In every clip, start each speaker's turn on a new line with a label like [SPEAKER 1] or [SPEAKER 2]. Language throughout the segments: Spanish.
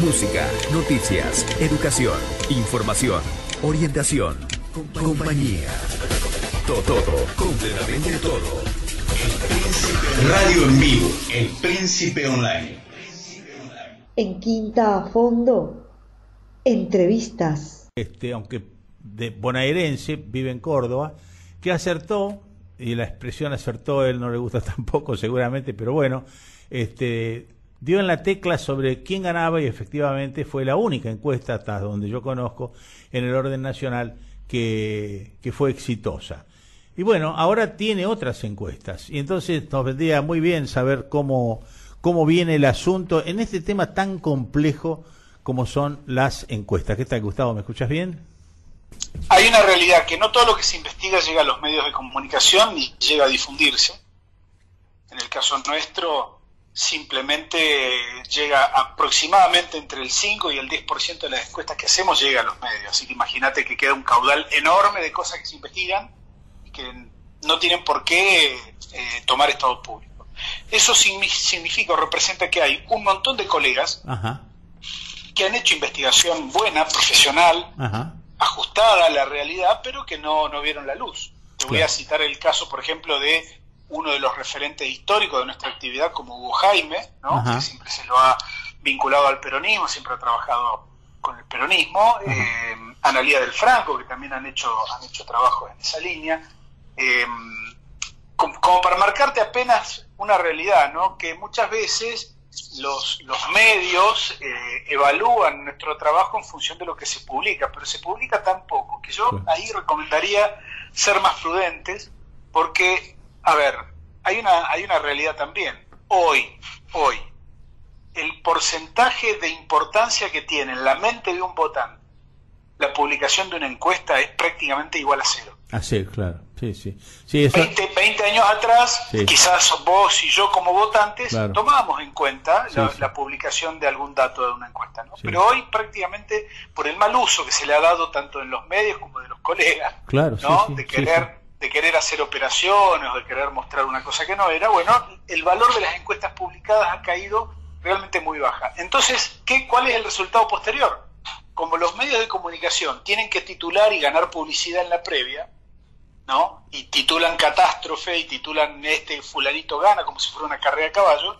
[SPEAKER 1] música, noticias, educación, información, orientación, compañía. Todo, completamente todo.
[SPEAKER 2] Radio en vivo, El Príncipe Online.
[SPEAKER 3] En Quinta a Fondo, entrevistas.
[SPEAKER 4] Aunque de bonaerense, vive en Córdoba, que acertó, y la expresión acertó, él no le gusta tampoco seguramente, pero bueno, dio en la tecla sobre quién ganaba y efectivamente fue la única encuesta, hasta donde yo conozco, en el orden nacional que fue exitosa. Y bueno, ahora tiene otras encuestas, y entonces nos vendría muy bien saber cómo viene el asunto en este tema tan complejo como son las encuestas. ¿Qué tal, Gustavo? ¿Me escuchas bien?
[SPEAKER 5] Hay una realidad, que no todo lo que se investiga llega a los medios de comunicación ni llega a difundirse. En el caso nuestro, simplemente llega aproximadamente entre el 5 y el 10% de las encuestas que hacemos llega a los medios. Así que imagínate que queda un caudal enorme de cosas que se investigan y que no tienen por qué tomar estado público. Eso significa o representa que hay un montón de colegas que han hecho investigación buena, profesional, ajustada a la realidad, pero que no vieron la luz. Te voy a citar el caso, por ejemplo, de uno de los referentes históricos de nuestra actividad, como Hugo Jaime, ¿no? Que siempre se lo ha vinculado al peronismo, siempre ha trabajado con el peronismo, Analía del Franco, que también han hecho trabajos en esa línea, como para marcarte apenas una realidad, ¿no? Que muchas veces los medios evalúan nuestro trabajo en función de lo que se publica, pero se publica tan poco que yo ahí recomendaría ser más prudentes, porque, a ver, hay una realidad también. Hoy, el porcentaje de importancia que tiene en la mente de un votante la publicación de una encuesta es prácticamente igual a cero.
[SPEAKER 4] Sí, claro. Sí, eso...
[SPEAKER 5] 20 años atrás, quizás vos y yo como votantes tomábamos en cuenta la publicación de algún dato de una encuesta, ¿no? Pero hoy prácticamente, por el mal uso que se le ha dado tanto en los medios como de los colegas, ¿no? De querer hacer operaciones o de querer mostrar una cosa que no era, bueno, el valor de las encuestas publicadas ha caído realmente muy baja. Entonces, ¿cuál es el resultado posterior? Como los medios de comunicación tienen que titular y ganar publicidad en la previa, ¿no? Y titulan catástrofe y titulan fulanito gana como si fuera una carrera de caballo.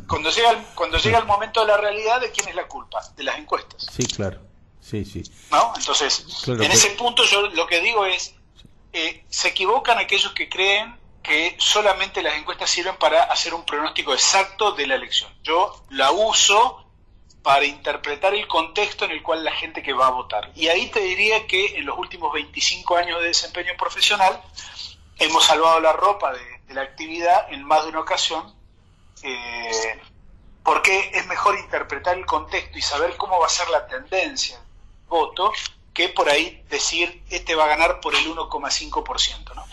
[SPEAKER 5] Cuando llega el momento de la realidad, ¿de quién es la culpa? De las encuestas.
[SPEAKER 4] Sí, claro. Sí.
[SPEAKER 5] ¿No? Entonces, claro, en ese punto yo lo que digo es, se equivocan aquellos que creen que solamente las encuestas sirven para hacer un pronóstico exacto de la elección. Yo la uso para interpretar el contexto en el cual la gente que va a votar. Y ahí te diría que en los últimos 25 años de desempeño profesional hemos salvado la ropa de la actividad en más de una ocasión, porque es mejor interpretar el contexto y saber cómo va a ser la tendencia del voto que por ahí decir va a ganar por el 1,5%, ¿no?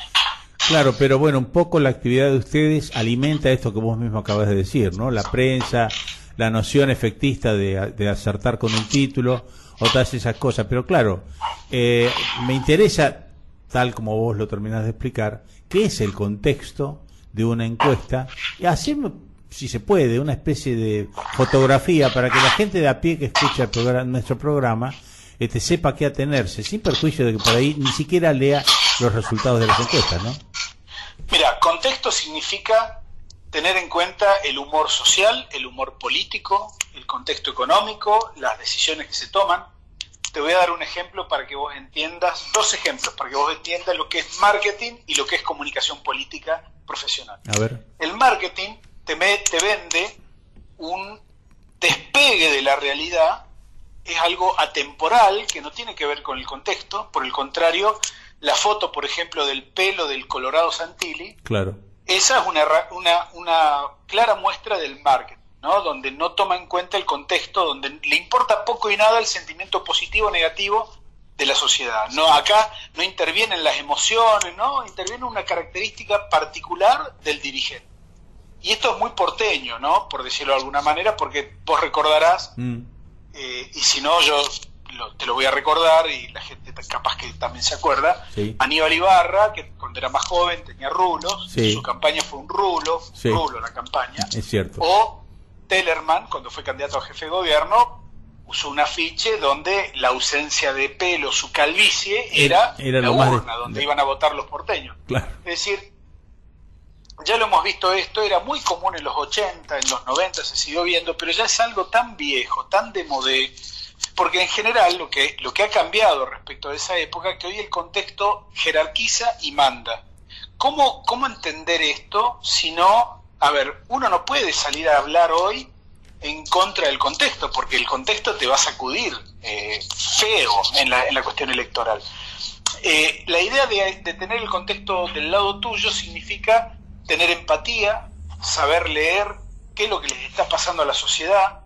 [SPEAKER 4] Claro, pero bueno, un poco la actividad de ustedes alimenta esto que vos mismo acabas de decir, ¿no? La prensa, la noción efectista de acertar con un título o todas esas cosas. Pero claro, me interesa, tal como vos lo terminás de explicar, qué es el contexto de una encuesta, y así, si se puede, una especie de fotografía para que la gente de a pie que escucha nuestro programa sepa qué atenerse, sin perjuicio de que por ahí ni siquiera lea los resultados de las encuestas, ¿no?
[SPEAKER 5] Mira, contexto significa tener en cuenta el humor social, el humor político, el contexto económico, las decisiones que se toman. Te voy a dar un ejemplo para que vos entiendas, dos ejemplos para que vos entiendas lo que es marketing y lo que es comunicación política profesional.
[SPEAKER 4] A ver.
[SPEAKER 5] El marketing te vende un despegue de la realidad, es algo atemporal que no tiene que ver con el contexto. Por el contrario, la foto, por ejemplo, del pelo del Colorado Santilli,
[SPEAKER 4] claro,
[SPEAKER 5] esa es una clara muestra del marketing, ¿no? Donde no toma en cuenta el contexto, donde le importa poco y nada el sentimiento positivo o negativo de la sociedad. No, acá no intervienen las emociones, ¿no? Interviene una característica particular del dirigente. Y esto es muy porteño, ¿no? Por decirlo de alguna manera, porque vos recordarás, y si no, yo te lo voy a recordar, y la gente capaz que también se acuerda, Aníbal Ibarra, que cuando era más joven tenía rulos, su campaña fue un rulo la campaña,
[SPEAKER 4] es cierto.
[SPEAKER 5] O Tellerman, cuando fue candidato a jefe de gobierno, usó un afiche donde la ausencia de pelo, su calvicie, era la urna donde iban a votar los porteños.
[SPEAKER 4] Claro.
[SPEAKER 5] Es decir, ya lo hemos visto esto, era muy común en los 80, en los 90 se siguió viendo, pero ya es algo tan viejo, tan de modé, porque en general lo que ha cambiado respecto a esa época, que hoy el contexto jerarquiza y manda. ¿Cómo entender esto si no, a ver, uno no puede salir a hablar hoy en contra del contexto, porque el contexto te va a sacudir feo en la cuestión electoral. La idea de tener el contexto del lado tuyo significa tener empatía, saber leer qué es lo que les está pasando a la sociedad,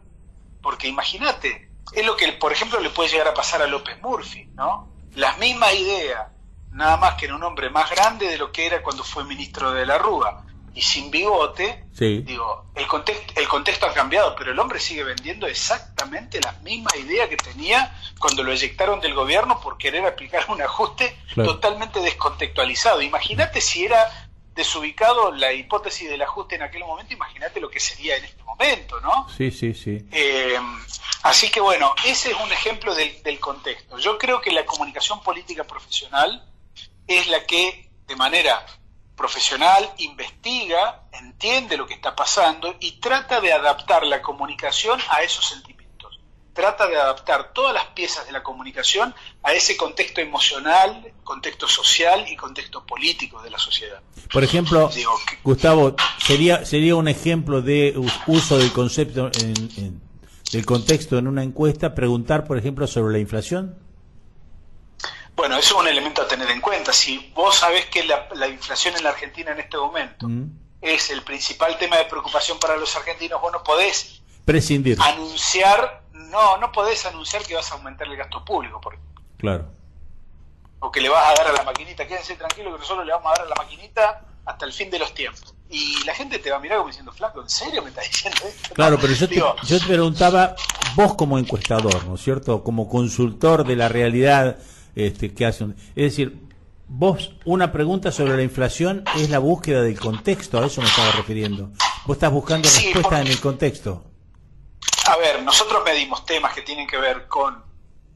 [SPEAKER 5] porque imagínate, es lo que, por ejemplo, le puede llegar a pasar a López Murphy, ¿no? Las mismas ideas, nada más que en un hombre más grande de lo que era cuando fue ministro de la Rúa, y sin bigote.
[SPEAKER 4] Sí.
[SPEAKER 5] Digo, el contexto ha cambiado, pero el hombre sigue vendiendo exactamente las mismas ideas que tenía cuando lo eyectaron del gobierno por querer aplicar un ajuste totalmente descontextualizado. Imagínate si era desubicado la hipótesis del ajuste en aquel momento, imagínate lo que sería en este momento, ¿no?
[SPEAKER 4] Sí, sí, sí.
[SPEAKER 5] Así que bueno, ese es un ejemplo del contexto. Yo creo que la comunicación política profesional es la que de manera profesional investiga, entiende lo que está pasando y trata de adaptar la comunicación a esos sentimientos. Trata de adaptar todas las piezas de la comunicación a ese contexto emocional, contexto social y contexto político de la sociedad.
[SPEAKER 4] Por ejemplo, Gustavo, sería un ejemplo de uso del concepto del contexto en una encuesta, preguntar, por ejemplo, sobre la inflación.
[SPEAKER 5] Bueno, eso es un elemento a tener en cuenta. Si vos sabés que la inflación en la Argentina en este momento es el principal tema de preocupación para los argentinos, vos no podés
[SPEAKER 4] prescindir.
[SPEAKER 5] No podés anunciar que vas a aumentar el gasto público, por ejemplo.
[SPEAKER 4] Claro.
[SPEAKER 5] O que le vas a dar a la maquinita. Quédense tranquilos que nosotros le vamos a dar a la maquinita hasta el fin de los tiempos. Y la gente te va a mirar como diciendo, flaco, ¿en serio me estás diciendo esto?
[SPEAKER 4] Claro, pero yo te preguntaba, vos como encuestador, ¿no es cierto? Como consultor de la realidad que hacen. Es decir, vos, una pregunta sobre la inflación es la búsqueda del contexto, a eso me estaba refiriendo. Vos estás buscando respuestas en el contexto.
[SPEAKER 5] A ver, nosotros medimos temas que tienen que ver con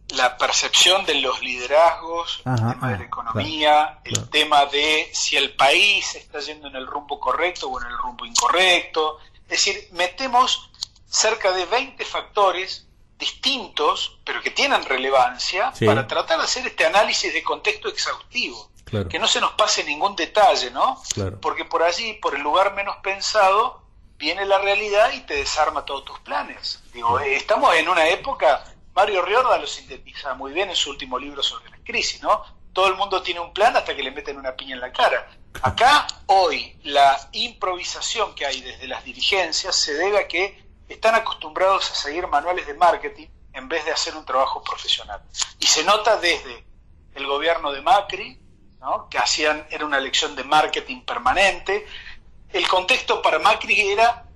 [SPEAKER 5] la percepción de los liderazgos, el tema de la economía, el tema de si el país está yendo en el rumbo correcto o en el rumbo incorrecto. Es decir, metemos cerca de 20 factores distintos, pero que tienen relevancia, para tratar de hacer este análisis de contexto exhaustivo. Claro. Que no se nos pase ningún detalle, ¿no? Claro. Porque por allí, por el lugar menos pensado, viene la realidad y te desarma todos tus planes. Digo, estamos en una época, Mario Riorda lo sintetiza muy bien en su último libro sobre la crisis, ¿no? Todo el mundo tiene un plan hasta que le meten una piña en la cara. Acá, hoy, la improvisación que hay desde las dirigencias se debe a que están acostumbrados a seguir manuales de marketing en vez de hacer un trabajo profesional. Y se nota desde el gobierno de Macri, ¿no? Que era una elección de marketing permanente. El contexto para Macri era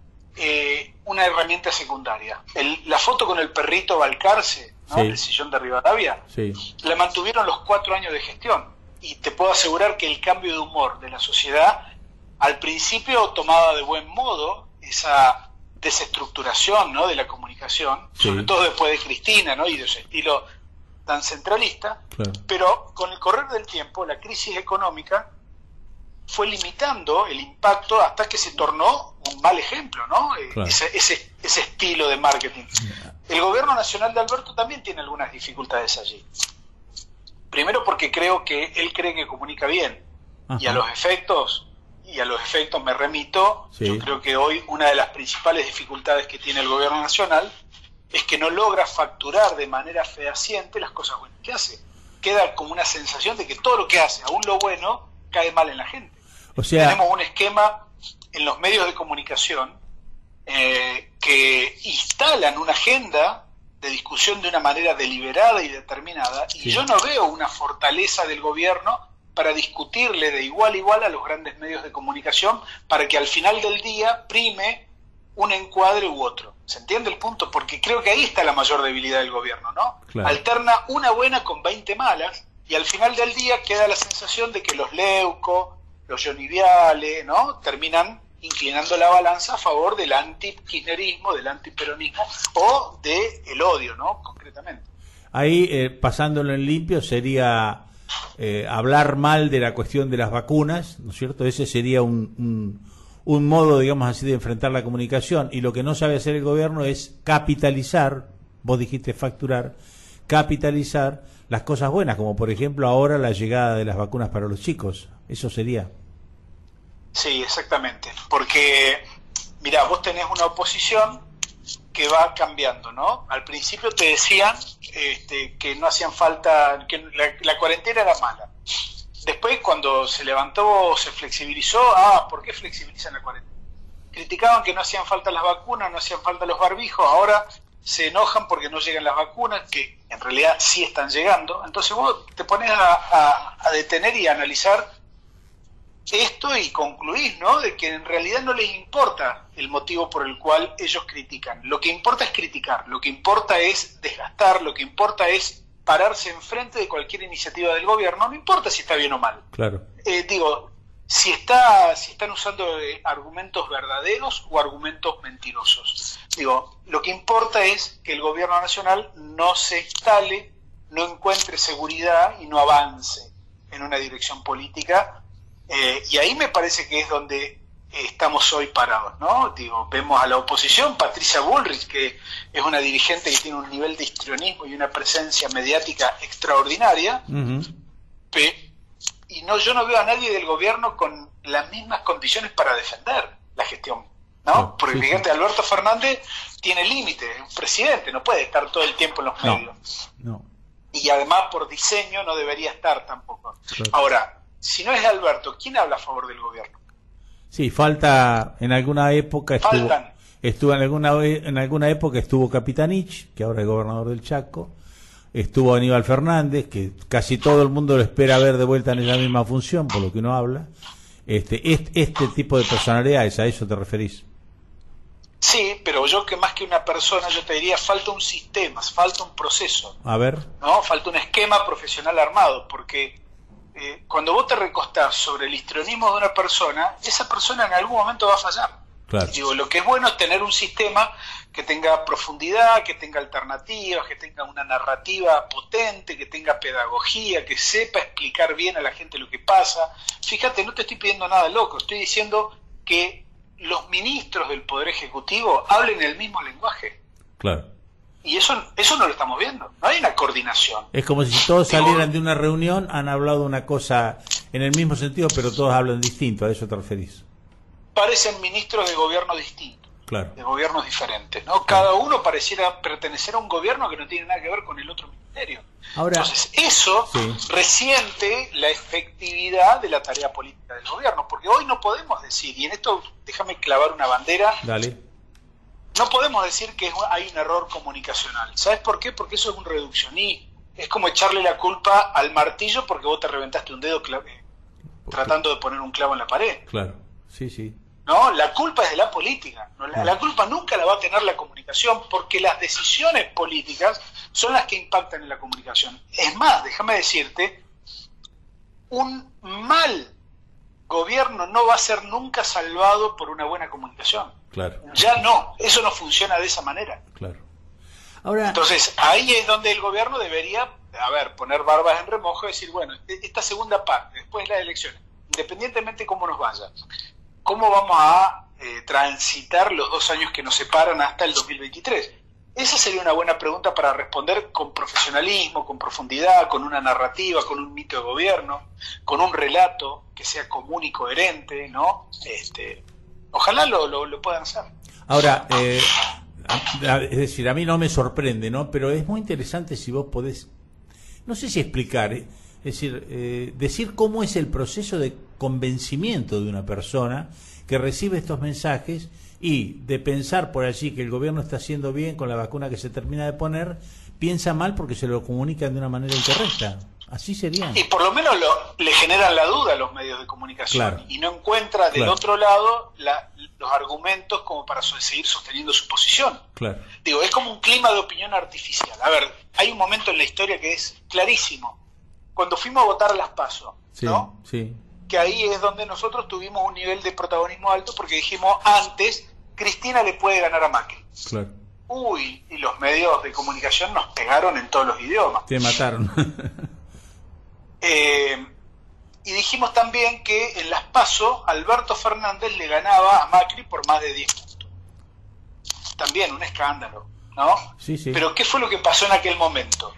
[SPEAKER 5] una herramienta secundaria. La foto con el perrito Balcarce, ¿no? El sillón de Rivadavia, la mantuvieron los 4 años de gestión. Y te puedo asegurar que el cambio de humor de la sociedad, al principio tomaba de buen modo esa desestructuración, ¿no? De la comunicación, sobre todo después de Cristina, ¿no? Y de ese estilo tan centralista, pero con el correr del tiempo la crisis económica fue limitando el impacto hasta que se tornó un mal ejemplo, ¿no? Ese estilo de marketing. El gobierno nacional de Alberto también tiene algunas dificultades allí. Primero porque él cree que comunica bien. Y a los efectos me remito. Yo creo que hoy una de las principales dificultades que tiene el gobierno nacional es que no logra facturar de manera fehaciente las cosas buenas que hace. Queda como una sensación de que todo lo que hace, aún lo bueno, cae mal en la gente. O sea, tenemos un esquema en los medios de comunicación que instalan una agenda de discusión de una manera deliberada y determinada, y yo no veo una fortaleza del gobierno para discutirle de igual a igual a los grandes medios de comunicación para que al final del día prime un encuadre u otro. ¿Se entiende el punto? Porque creo que ahí está la mayor debilidad del gobierno, ¿no? Claro. Alterna una buena con 20 malas y al final del día queda la sensación de que los Leuco, los Johnny Viale, ¿no? Terminan inclinando la balanza a favor del anti-kirchnerismo, del antiperonismo o del odio, ¿no? Concretamente.
[SPEAKER 4] Ahí, pasándolo en limpio, sería hablar mal de la cuestión de las vacunas, ¿no es cierto? Ese sería un modo, digamos así, de enfrentar la comunicación. Y lo que no sabe hacer el gobierno es capitalizar, vos dijiste facturar, capitalizar las cosas buenas, como por ejemplo ahora la llegada de las vacunas para los chicos. Eso sería.
[SPEAKER 5] Sí, exactamente. Porque, mirá, vos tenés una oposición que va cambiando, ¿no? Al principio te decían que no hacían falta, que la cuarentena era mala. Después, cuando se levantó, se flexibilizó, ¿por qué flexibilizan la cuarentena? Criticaban que no hacían falta las vacunas, no hacían falta los barbijos, ahora se enojan porque no llegan las vacunas, que en realidad sí están llegando. Entonces vos te pones a detener y a analizar esto y concluís, ¿no?, de que en realidad no les importa el motivo por el cual ellos critican. Lo que importa es criticar, lo que importa es desgastar, lo que importa es pararse enfrente de cualquier iniciativa del gobierno, no importa si está bien o mal.
[SPEAKER 4] Claro.
[SPEAKER 5] Si están usando argumentos verdaderos o argumentos mentirosos. Lo que importa es que el gobierno nacional no se instale, no encuentre seguridad y no avance en una dirección política. Y ahí me parece que es donde estamos hoy parados, ¿no? Vemos a la oposición, Patricia Bullrich, que es una dirigente que tiene un nivel de histrionismo y una presencia mediática extraordinaria, y yo no veo a nadie del gobierno con las mismas condiciones para defender la gestión, ¿no? Porque fíjate, Alberto Fernández tiene límites, es un presidente, no puede estar todo el tiempo en los medios.
[SPEAKER 4] No.
[SPEAKER 5] Y además por diseño no debería estar tampoco. Claro. Ahora, si no es Alberto, ¿quién habla a favor del gobierno?
[SPEAKER 4] Sí, falta, en alguna época estuvo en alguna época estuvo Capitanich, que ahora es gobernador del Chaco, estuvo Aníbal Fernández, que casi todo el mundo lo espera ver de vuelta en esa misma función, por lo que uno habla. Este tipo de personalidades, ¿a eso te referís?
[SPEAKER 5] Sí, pero yo que más que una persona, yo te diría, falta un sistema, falta un proceso.
[SPEAKER 4] A ver.
[SPEAKER 5] ¿No? Falta un esquema profesional armado, porque cuando vos te recostás sobre el histrionismo de una persona, esa persona en algún momento va a fallar.
[SPEAKER 4] Claro.
[SPEAKER 5] Lo que es bueno es tener un sistema que tenga profundidad, que tenga alternativas, que tenga una narrativa potente, que tenga pedagogía, que sepa explicar bien a la gente lo que pasa. Fíjate, no te estoy pidiendo nada loco, estoy diciendo que los ministros del Poder Ejecutivo hablen el mismo lenguaje.
[SPEAKER 4] Claro.
[SPEAKER 5] Y eso no lo estamos viendo, no hay una coordinación.
[SPEAKER 4] Es como si todos salieran de una reunión, han hablado una cosa en el mismo sentido, pero todos hablan distinto, ¿a eso te referís?
[SPEAKER 5] Parecen ministros de gobierno distintos,
[SPEAKER 4] claro,
[SPEAKER 5] de gobiernos diferentes, ¿no? Cada uno pareciera pertenecer a un gobierno que no tiene nada que ver con el otro ministerio.
[SPEAKER 4] Ahora,
[SPEAKER 5] entonces, eso resiente la efectividad de la tarea política del gobierno, porque hoy no podemos decir, y en esto déjame clavar una bandera.
[SPEAKER 4] Dale.
[SPEAKER 5] No podemos decir que hay un error comunicacional. ¿Sabes por qué? Porque eso es un reduccionismo. Es como echarle la culpa al martillo porque vos te reventaste un dedo tratando de poner un clavo en la pared.
[SPEAKER 4] Claro, sí.
[SPEAKER 5] No, la culpa es de la política. ¿No? La culpa nunca la va a tener la comunicación porque las decisiones políticas son las que impactan en la comunicación. Es más, déjame decirte, un mal gobierno no va a ser nunca salvado por una buena comunicación.
[SPEAKER 4] Claro.
[SPEAKER 5] Ya no, eso no funciona de esa manera.
[SPEAKER 4] Claro. Ahora,
[SPEAKER 5] entonces, ahí es donde el gobierno debería, poner barbas en remojo y decir, bueno, esta segunda parte, después de las elecciones, independientemente de cómo nos vaya, ¿cómo vamos a transitar los 2 años que nos separan hasta el 2023? Esa sería una buena pregunta para responder con profesionalismo, con profundidad, con una narrativa, con un mito de gobierno, con un relato que sea común y coherente, ¿no? Ojalá lo puedan hacer.
[SPEAKER 4] Ahora, es decir, a mí no me sorprende, ¿no? Pero es muy interesante si vos podés, no sé si explicar, es decir, decir cómo es el proceso de convencimiento de una persona que recibe estos mensajes y de pensar por allí que el gobierno está haciendo bien con la vacuna que se termina de poner, piensa mal porque se lo comunican de una manera incorrecta. Así sería.
[SPEAKER 5] Y por lo menos le generan la duda a los medios de comunicación,
[SPEAKER 4] claro,
[SPEAKER 5] y no encuentra del otro lado los argumentos como para seguir sosteniendo su posición.
[SPEAKER 4] Claro.
[SPEAKER 5] Es como un clima de opinión artificial. A ver, hay un momento en la historia que es clarísimo. Cuando fuimos a votar a las PASO, ¿no?
[SPEAKER 4] Sí.
[SPEAKER 5] que ahí es donde nosotros tuvimos un nivel de protagonismo alto, porque dijimos antes, Cristina le puede ganar a Macri.
[SPEAKER 4] Claro.
[SPEAKER 5] Uy, y los medios de comunicación nos pegaron en todos los idiomas.
[SPEAKER 4] Te mataron.
[SPEAKER 5] Y dijimos también que en las PASO Alberto Fernández le ganaba a Macri por más de 10 puntos. También un escándalo, ¿no?
[SPEAKER 4] Sí, sí.
[SPEAKER 5] Pero ¿qué fue lo que pasó en aquel momento?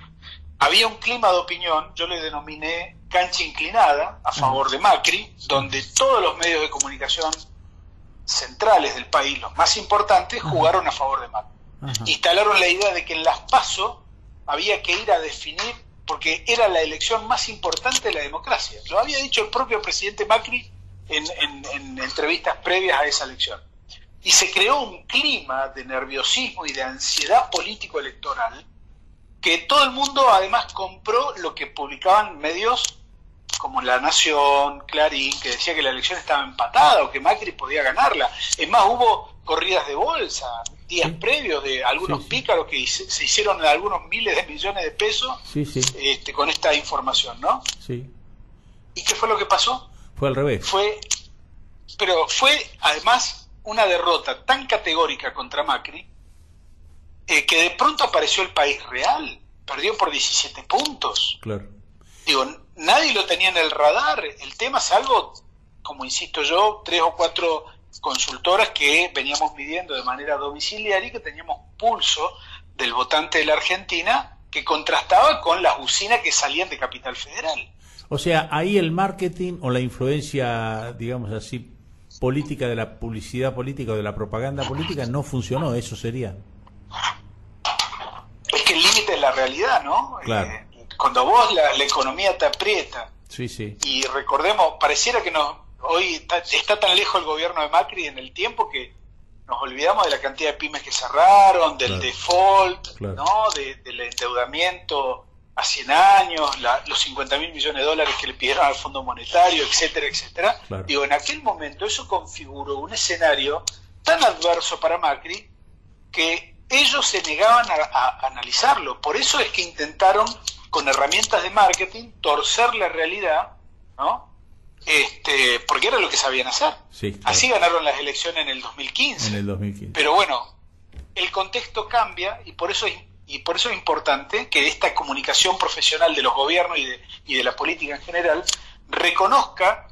[SPEAKER 5] Había un clima de opinión, yo le denominé cancha inclinada, a favor de Macri, donde todos los medios de comunicación centrales del país, los más importantes, jugaron a favor de Macri. Instalaron la idea de que en las PASO había que ir a definir, porque era la elección más importante de la democracia. Lo había dicho el propio presidente Macri en entrevistas previas a esa elección. Y se creó un clima de nerviosismo y de ansiedad político-electoral que todo el mundo además compró lo que publicaban medios como La Nación, Clarín, que decía que la elección estaba empatada o que Macri podía ganarla. Es más, hubo corridas de bolsa días previos de algunos pícaros que se hicieron algunos miles de millones de pesos con esta información, ¿no?
[SPEAKER 4] Sí.
[SPEAKER 5] ¿Y qué fue lo que pasó?
[SPEAKER 4] Fue al revés.
[SPEAKER 5] Pero fue además una derrota tan categórica contra Macri que de pronto apareció el país real, perdió por 17 puntos.
[SPEAKER 4] Claro.
[SPEAKER 5] Digo, nadie lo tenía en el radar, el tema, salvo, como insisto yo, 3 o 4 consultoras que veníamos midiendo de manera domiciliaria y que teníamos pulso del votante de la Argentina que contrastaba con las usinas que salían de Capital Federal.
[SPEAKER 4] O sea, ahí el marketing o la influencia, digamos así, política de la publicidad política o de la propaganda política no funcionó, eso sería.
[SPEAKER 5] Es que el límite es la realidad, ¿no?
[SPEAKER 4] Claro.
[SPEAKER 5] Cuando vos la economía te aprieta, y recordemos, pareciera que hoy está tan lejos el gobierno de Macri en el tiempo que nos olvidamos de la cantidad de pymes que cerraron, del default, ¿no? Del endeudamiento a 100 años, los 50.000 millones de dólares que le pidieron al Fondo Monetario, etcétera, etcétera. Digo, en aquel momento eso configuró un escenario tan adverso para Macri que ellos se negaban a analizarlo. Por eso es que intentaron, con herramientas de marketing, torcer la realidad, ¿no? Porque era lo que sabían hacer. Así ganaron las elecciones en el 2015. Pero bueno, el contexto cambia y por eso es importante que esta comunicación profesional de los gobiernos y de la política en general reconozca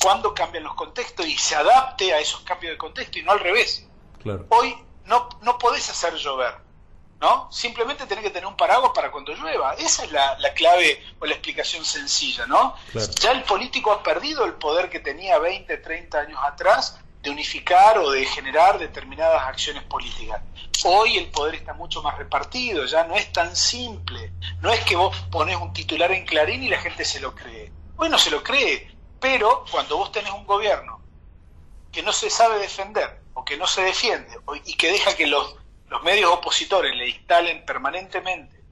[SPEAKER 5] cuándo cambian los contextos y se adapte a esos cambios de contexto y no al revés. Hoy no podés hacer llover, ¿no? Simplemente tenés que tener un paraguas para cuando llueva. Esa es la clave o la explicación sencilla, ¿no? Ya el político ha perdido el poder que tenía 20, 30 años atrás de unificar o de generar determinadas acciones políticas. Hoy el poder está mucho más repartido, ya no es tan simple. No es que vos ponés un titular en Clarín y la gente se lo cree. Hoy no se lo cree, pero cuando vos tenés un gobierno que no se sabe defender o que no se defiende y que deja que los medios opositores le instalen permanentemente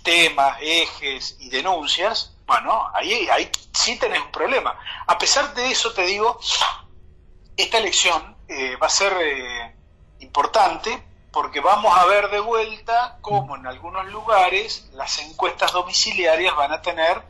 [SPEAKER 5] temas, ejes y denuncias, bueno, ahí sí tenés un problema. A pesar de eso, te digo, esta elección va a ser importante porque vamos a ver de vuelta cómo en algunos lugares las encuestas domiciliarias van a tener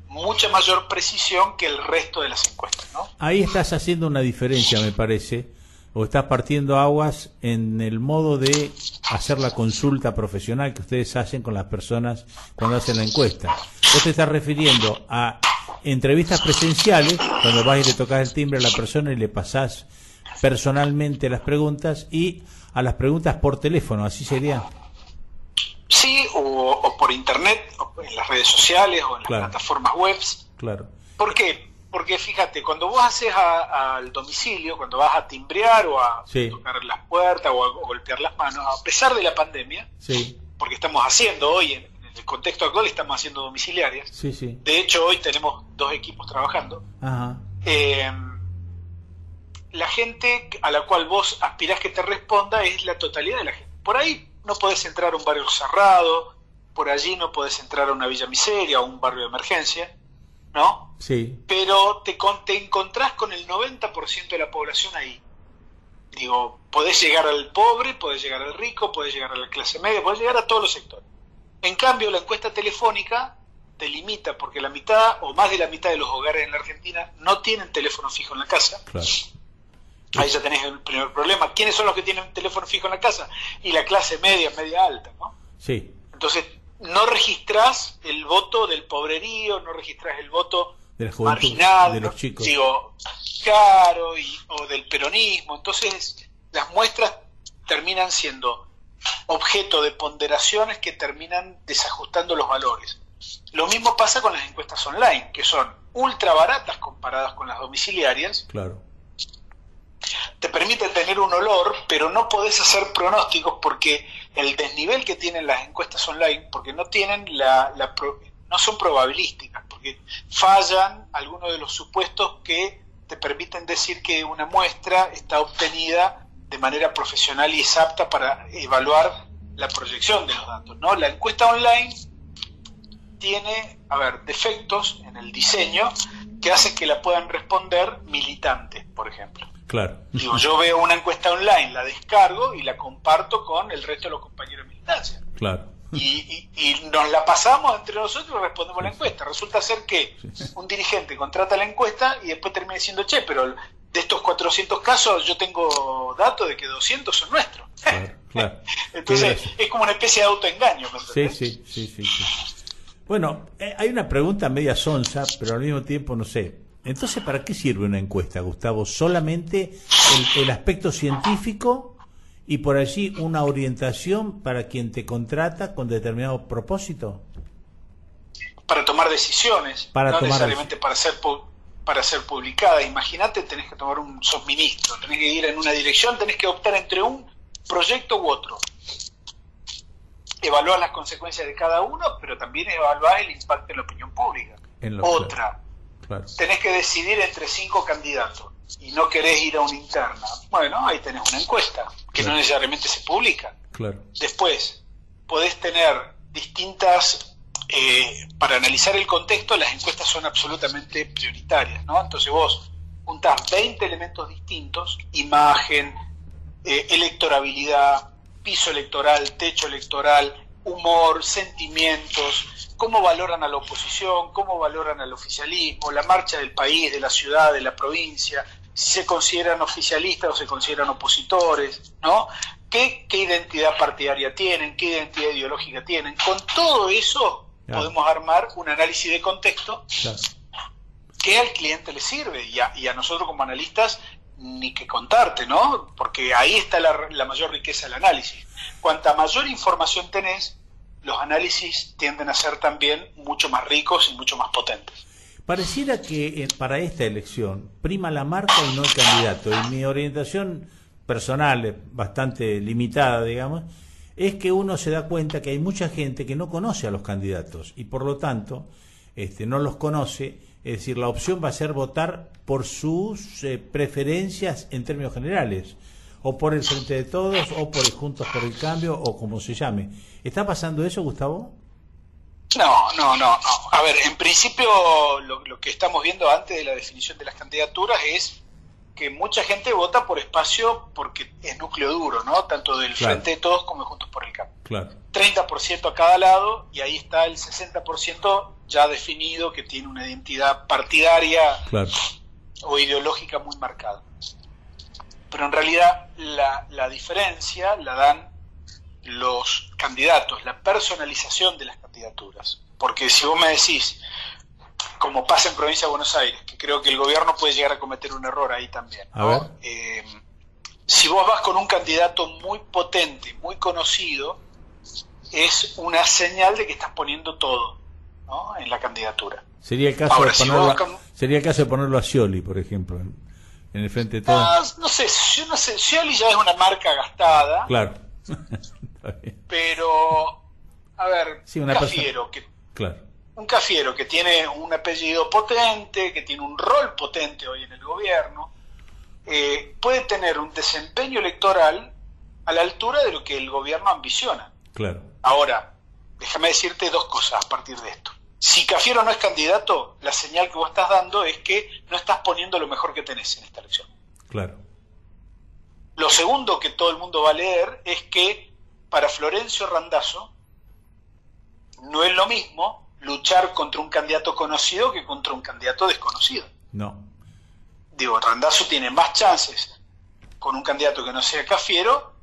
[SPEAKER 5] mucha mayor precisión que el resto de las encuestas, ¿no?
[SPEAKER 4] Ahí estás haciendo una diferencia, me parece, o estás partiendo aguas en el modo de hacer la consulta profesional que ustedes hacen con las personas cuando hacen la encuesta. Vos te estás refiriendo a entrevistas presenciales, cuando vas y le tocas el timbre a la persona y le pasás personalmente las preguntas, y a las preguntas por teléfono, ¿así sería?
[SPEAKER 5] Sí, o por internet, o en las redes sociales, o en las plataformas webs. ¿Por qué? Porque fíjate, cuando vos haces al domicilio, cuando vas a timbrear o a tocar las puertas o a golpear las manos, a pesar de la pandemia, porque estamos haciendo hoy, en el contexto actual, estamos haciendo domiciliarias. De hecho, hoy tenemos 2 equipos trabajando. La gente a la cual vos aspirás que te responda es la totalidad de la gente. Por ahí no podés entrar a un barrio cerrado, por allí no podés entrar a una villa miseria o un barrio de emergencia, ¿no? Pero te encontrás con el 90% de la población ahí. Digo, podés llegar al pobre, podés llegar al rico, podés llegar a la clase media, podés llegar a todos los sectores. En cambio, la encuesta telefónica te limita, porque la mitad o más de la mitad de los hogares en la Argentina no tienen teléfono fijo en la casa.
[SPEAKER 4] Claro.
[SPEAKER 5] Ahí ya tenés el primer problema. ¿Quiénes son los que tienen teléfono fijo en la casa? Y la clase media, media alta, ¿no?
[SPEAKER 4] Sí.
[SPEAKER 5] Entonces, no registrás el voto del pobrerío, no registrás el voto
[SPEAKER 4] De la juventud,
[SPEAKER 5] marginal,
[SPEAKER 4] de los chicos.
[SPEAKER 5] digo, claro, o del peronismo. Entonces, las muestras terminan siendo objeto de ponderaciones que terminan desajustando los valores. Lo mismo pasa con las encuestas online, que son ultra baratas comparadas con las domiciliarias.
[SPEAKER 4] Claro.
[SPEAKER 5] Te permiten tener un olor, pero no podés hacer pronósticos porque el desnivel que tienen las encuestas online, porque no tienen no son probabilísticas, porque fallan algunos de los supuestos que te permiten decir que una muestra está obtenida de manera profesional y es apta para evaluar la proyección de los datos, ¿no? La encuesta online tiene, defectos en el diseño que hacen que la puedan responder militantes, por ejemplo.
[SPEAKER 4] Claro.
[SPEAKER 5] Digo, yo veo una encuesta online, la descargo y la comparto con el resto de los compañeros de militancia.
[SPEAKER 4] Claro.
[SPEAKER 5] Y nos la pasamos entre nosotros y respondemos la encuesta. Resulta ser que un dirigente contrata la encuesta y después termina diciendo, che, pero de estos 400 casos yo tengo datos de que 200 son nuestros.
[SPEAKER 4] Claro, claro.
[SPEAKER 5] Entonces es como una especie de autoengaño, ¿me entendés?
[SPEAKER 4] Sí. Bueno, hay una pregunta media sonsa, pero al mismo tiempo no sé. Entonces, ¿para qué sirve una encuesta, Gustavo? ¿Solamente el aspecto científico y por allí una orientación para quien te contrata con determinado propósito?
[SPEAKER 5] Para tomar decisiones, no necesariamente para ser publicada. Imagínate, tenés que tomar un suministro, tenés que ir en una dirección, tenés que optar entre un proyecto u otro. Evaluar las consecuencias de cada uno, pero también evaluar el impacto en la opinión pública. Otra.
[SPEAKER 4] Claro.
[SPEAKER 5] Tenés que decidir entre 5 candidatos y no querés ir a una interna. Bueno, ahí tenés una encuesta que no necesariamente se publica.
[SPEAKER 4] Claro.
[SPEAKER 5] Después, podés tener distintas... para analizar el contexto, las encuestas son absolutamente prioritarias, ¿no? Entonces vos juntás 20 elementos distintos: imagen, electorabilidad, piso electoral, techo electoral, humor, sentimientos, cómo valoran a la oposición, cómo valoran al oficialismo, la marcha del país, de la ciudad, de la provincia, si se consideran oficialistas o se consideran opositores, ¿no? ¿Qué identidad partidaria tienen? ¿Qué identidad ideológica tienen? Con todo eso podemos armar un análisis de contexto que al cliente le sirve y a nosotros como analistas ni que contarte, ¿no? Porque ahí está la mayor riqueza del análisis. Cuanta mayor información tenés, los análisis tienden a ser también mucho más ricos y mucho más potentes.
[SPEAKER 4] Pareciera que para esta elección prima la marca y no el candidato, y mi orientación personal, bastante limitada, digamos, es que uno se da cuenta que hay mucha gente que no conoce a los candidatos y por lo tanto no los conoce. Es decir, la opción va a ser votar por sus preferencias en términos generales, o por el Frente de Todos, o por el Juntos por el Cambio, o como se llame. ¿Está pasando eso, Gustavo?
[SPEAKER 5] No. A ver, en principio lo que estamos viendo antes de la definición de las candidaturas es que mucha gente vota por espacio porque es núcleo duro, ¿no? Tanto del Frente de Todos como de Juntos por el Cambio. Claro. 30% a cada lado, y ahí está el 60% ya definido que tiene una identidad partidaria o ideológica muy marcada. Pero en realidad la diferencia la dan los candidatos, la personalización de las candidaturas. Porque si vos me decís, como pasa en Provincia de Buenos Aires, que creo que el gobierno puede llegar a cometer un error ahí también, ¿no? Si vos vas con un candidato muy potente, muy conocido, es una señal de que estás poniendo todo, ¿no?, en la candidatura.
[SPEAKER 4] Sería el caso de ponerlo a Scioli, por ejemplo, en el Frente de Todos.
[SPEAKER 5] No sé, Scioli ya es una marca gastada.
[SPEAKER 4] Claro.
[SPEAKER 5] Pero, a ver, un cafiero que tiene un apellido potente, que tiene un rol potente hoy en el gobierno, puede tener un desempeño electoral a la altura de lo que el gobierno ambiciona.
[SPEAKER 4] Claro.
[SPEAKER 5] Ahora, déjame decirte 2 cosas a partir de esto. Si Cafiero no es candidato, la señal que vos estás dando es que no estás poniendo lo mejor que tenés en esta elección.
[SPEAKER 4] Claro.
[SPEAKER 5] Lo segundo que todo el mundo va a leer es que para Florencio Randazzo no es lo mismo luchar contra un candidato conocido que contra un candidato desconocido.
[SPEAKER 4] No.
[SPEAKER 5] Digo, Randazzo tiene más chances con un candidato que no sea Cafiero,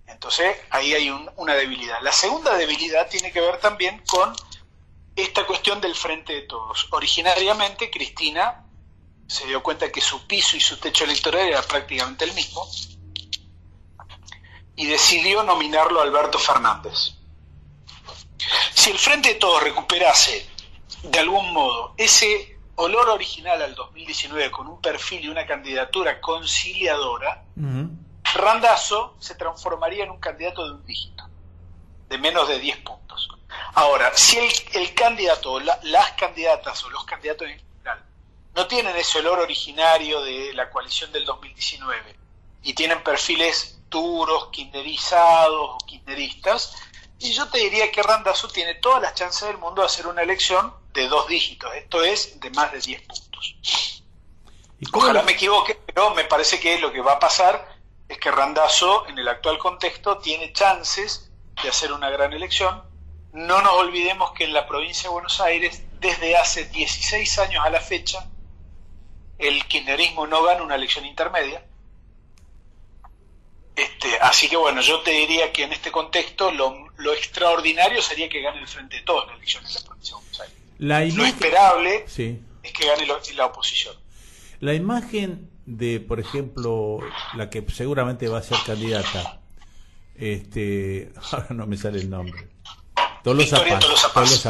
[SPEAKER 5] entonces ahí hay una debilidad. La segunda debilidad tiene que ver también con esta cuestión del Frente de Todos. Originariamente Cristina se dio cuenta que su piso y su techo electoral era prácticamente el mismo y decidió nominarlo a Alberto Fernández. Si el Frente de Todos recuperase de algún modo ese olor original al 2019 con un perfil y una candidatura conciliadora, Randazzo se transformaría en un candidato de un dígito, de menos de 10 puntos. Ahora, si el candidato, las candidatas o los candidatos en general no tienen ese olor originario de la coalición del 2019 y tienen perfiles duros, kirchnerizados o kirchneristas, y yo te diría que Randazzo tiene todas las chances del mundo de hacer una elección de 2 dígitos, esto es, de más de 10 puntos. Ojalá me equivoque, pero me parece que lo que va a pasar es que Randazzo, en el actual contexto, tiene chances de hacer una gran elección. No nos olvidemos que en la provincia de Buenos Aires, desde hace 16 años a la fecha, el kirchnerismo no gana una elección intermedia. Así que bueno, yo te diría que en este contexto lo extraordinario sería que gane el Frente de Todos la elección en la provincia de Buenos Aires. Lo esperable es que gane la oposición.
[SPEAKER 4] La imagen de, por ejemplo, la que seguramente va a ser candidata, ahora no me sale el nombre, Tolosa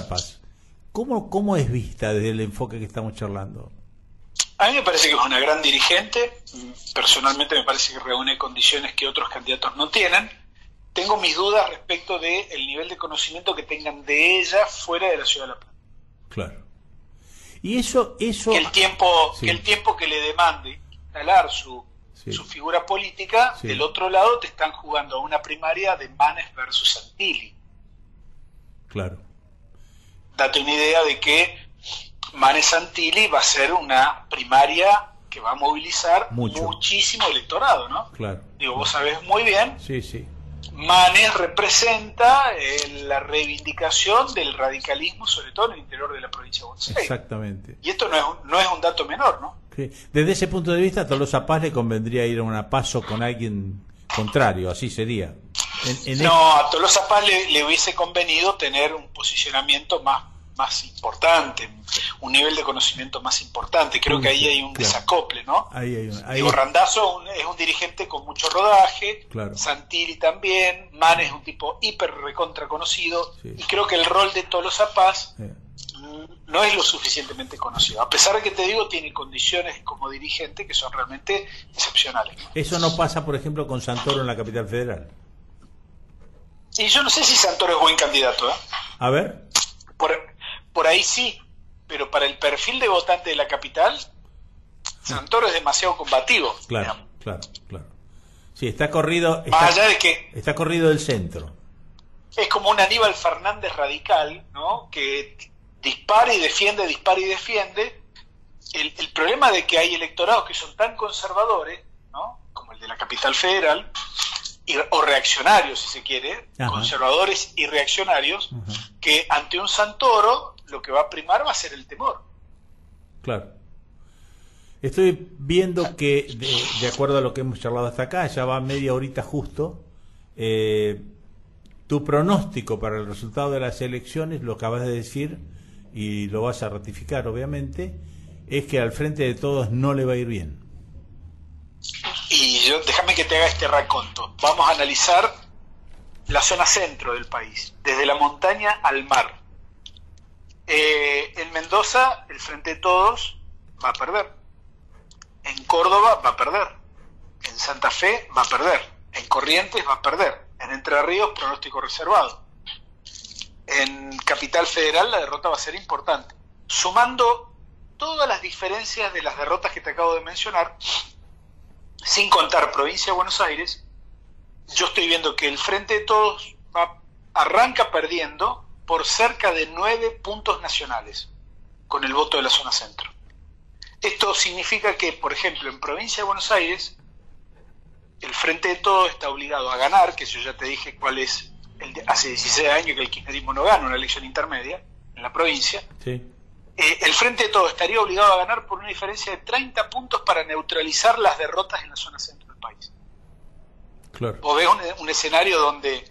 [SPEAKER 4] Paz. ¿Cómo es vista desde el enfoque que estamos charlando?
[SPEAKER 5] A mí me parece que es una gran dirigente, personalmente me parece que reúne condiciones que otros candidatos no tienen. Tengo mis dudas respecto del nivel de conocimiento que tengan de ella fuera de la ciudad de La Plata.
[SPEAKER 4] Claro. Y eso...
[SPEAKER 5] Que el tiempo que le demande instalar su figura política, del otro lado te están jugando a una primaria de Manes versus Santilli.
[SPEAKER 4] Claro.
[SPEAKER 5] Date una idea de que Manes Santilli va a ser una primaria que va a movilizar muchísimo electorado, ¿no?
[SPEAKER 4] Claro.
[SPEAKER 5] Digo, vos sabés muy bien.
[SPEAKER 4] Sí.
[SPEAKER 5] Manes representa la reivindicación del radicalismo, sobre todo en el interior de la provincia de Buenos Aires.
[SPEAKER 4] Exactamente.
[SPEAKER 5] Y esto no es un dato menor, ¿no?
[SPEAKER 4] Sí. Desde ese punto de vista, a Tolosa Paz le convendría ir a una paso con alguien contrario, así sería.
[SPEAKER 5] A Tolosa Paz le hubiese convenido tener un posicionamiento más importante, un nivel de conocimiento más importante. Creo que ahí hay un desacople, ¿no? Randazzo es un dirigente con mucho rodaje, Santilli también, Manes es un tipo hiper recontra conocido, y creo que el rol de Tolosa Paz no es lo suficientemente conocido, a pesar de que te digo, tiene condiciones como dirigente que son realmente excepcionales, ¿no?
[SPEAKER 4] Eso no pasa, por ejemplo, con Santoro en la capital federal.
[SPEAKER 5] Y yo no sé si Santoro es buen candidato, ¿eh?
[SPEAKER 4] A ver.
[SPEAKER 5] Por ahí sí, pero para el perfil de votante de la capital, Santoro es demasiado combativo.
[SPEAKER 4] Claro. Sí, está corrido.
[SPEAKER 5] Más allá de que
[SPEAKER 4] está corrido del centro.
[SPEAKER 5] Es como un Aníbal Fernández radical, ¿no? Que dispara y defiende. El problema de que hay electorados que son tan conservadores, ¿no? Como el de la capital federal, o reaccionarios, si se quiere, conservadores y reaccionarios, que ante un Santoro lo que va a primar va a ser el temor.
[SPEAKER 4] Claro. Estoy viendo que, de acuerdo a lo que hemos charlado hasta acá, ya va media horita justo, tu pronóstico para el resultado de las elecciones, lo acabas de decir, y lo vas a ratificar obviamente, es que al Frente de Todos no le va a ir bien.
[SPEAKER 5] Y déjame que te haga este raconto. Vamos a analizar la zona centro del país, desde la montaña al mar. En Mendoza, el Frente de Todos va a perder. En Córdoba va a perder. En Santa Fe va a perder. En Corrientes va a perder. En Entre Ríos, pronóstico reservado. En Capital Federal la derrota va a ser importante. Sumando todas las diferencias de las derrotas que te acabo de mencionar, sin contar provincia de Buenos Aires, yo estoy viendo que el Frente de Todos arranca perdiendo por cerca de 9 puntos nacionales con el voto de la zona centro. Esto significa que, por ejemplo, en provincia de Buenos Aires, el Frente de Todos está obligado a ganar, que yo ya te dije cuál es, hace 16 años que el kirchnerismo no gana una elección intermedia, en en la provincia,
[SPEAKER 4] Sí.
[SPEAKER 5] El Frente de Todos estaría obligado a ganar por una diferencia de 30 puntos para neutralizar las derrotas en la zona centro del país.
[SPEAKER 4] Claro.
[SPEAKER 5] ¿Vos ves un escenario donde